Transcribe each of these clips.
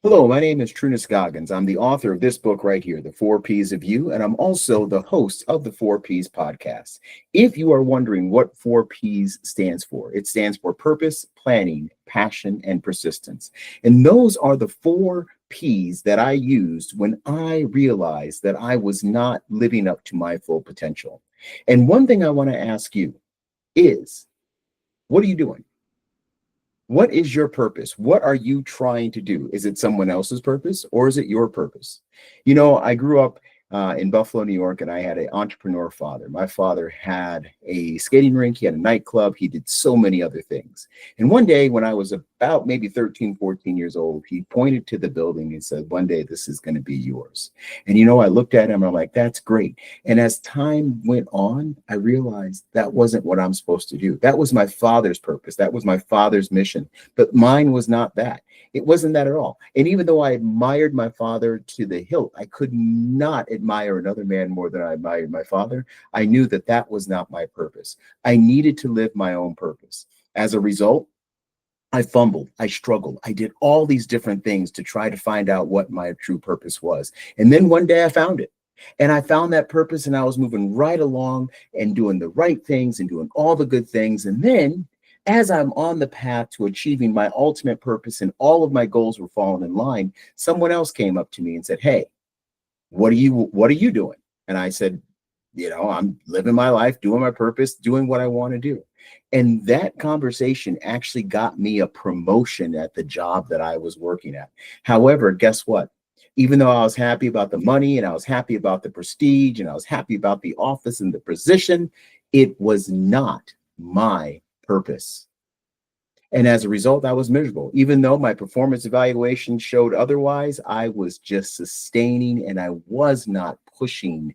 Hello, my name is Trunnis Goggins. I'm the author of this book right here, The Four Ps of You, and I'm also the host of the Four Ps podcast. If you are wondering what Four Ps stands for, it stands for purpose, planning, passion, and persistence. And those are the four Ps that I used when I realized that I was not living up to my full potential. And one thing I want to ask you is, what are you doing? What is your purpose? What are you trying to do? Is it someone else's purpose or is it your purpose? I grew up in Buffalo, New York, and I had an entrepreneur father. My father had a skating rink, he had a nightclub, he did so many other things. And one day, when I was about maybe 13, 14 years old, he pointed to the building and said, "One day this is going to be yours." And I looked at him and I'm like, "That's great." And as time went on, I realized that wasn't what I'm supposed to do. That was my father's purpose. That was my father's mission. But mine was not that. It wasn't that at all. And even though I admired my father to the hilt, I could not admire another man more than I admired my father. I knew that that was not my purpose. I needed to live my own purpose. As a result, I fumbled, I struggled, I did all these different things to try to find out what my true purpose was. And then one day I found it. And I found that purpose and I was moving right along and doing the right things and doing all the good things. And then as I'm on the path to achieving my ultimate purpose and all of my goals were falling in line, someone else came up to me and said, "Hey, what are you doing?" And I said, "I'm living my life, doing my purpose, doing what I want to do." And that conversation actually got me a promotion at the job that I was working at. However, guess what? Even though I was happy about the money and I was happy about the prestige and I was happy about the office and the position, it was not my purpose. And as a result, I was miserable. Even though my performance evaluation showed otherwise, I was just sustaining and I was not pushing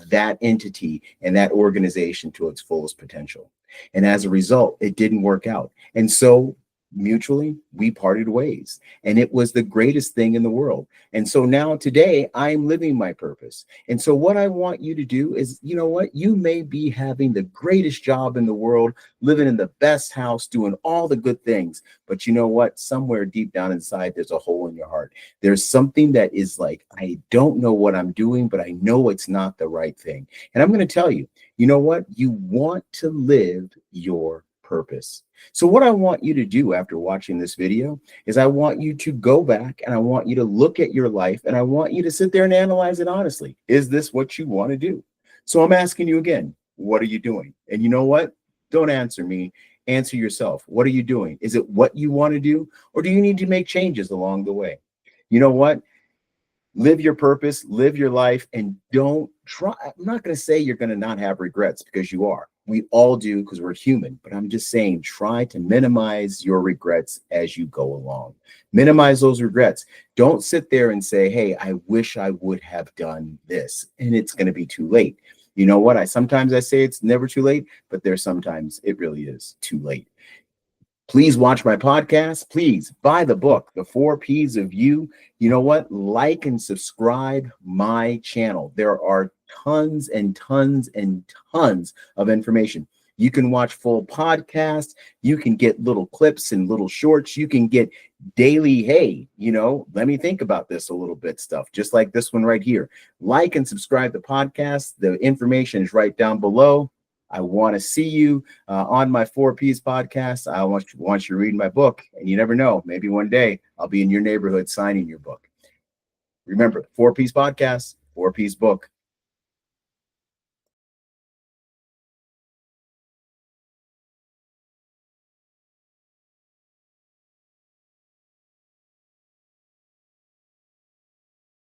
that entity and that organization to its fullest potential. And as a result, it didn't work out. And so mutually, we parted ways. And it was the greatest thing in the world. And so now today, I'm living my purpose. And so what I want you to do is, you may be having the greatest job in the world, living in the best house, doing all the good things. But you know what? Somewhere deep down inside, there's a hole in your heart. There's something that is like, I don't know what I'm doing, but I know it's not the right thing. And I'm going to tell you, you know what? You want to live your purpose. So what I want you to do after watching this video is I want you to go back and I want you to look at your life and I want you to sit there and analyze it honestly. Is this what you want to do? So I'm asking you again, what are you doing? And you know what? Don't answer me. Answer yourself. What are you doing? Is it what you want to do? Or do you need to make changes along the way? You know what? Live your purpose, live your life, and don't try. I'm not going to say you're going to not have regrets because you are. We all do because we're human. But I'm just saying, try to minimize your regrets as you go along. Minimize those regrets. Don't sit there and say, "Hey, I wish I would have done this," and it's going to be too late. You know what? Sometimes I say it's never too late, but there's sometimes it really is too late. Please watch my podcast. Please buy the book, The Four Ps of You. You know what? Like and subscribe my channel. There are tons and tons and tons of information. You can watch full podcasts. You can get little clips and little shorts. You can get daily, "Hey, let me think about this a little bit" stuff, just like this one right here. Like and subscribe the podcast. The information is right down below. I want to see you on my 4Ps podcast. I want you to read my book. And you never know, maybe one day I'll be in your neighborhood signing your book. Remember, 4Ps podcast, 4Ps book.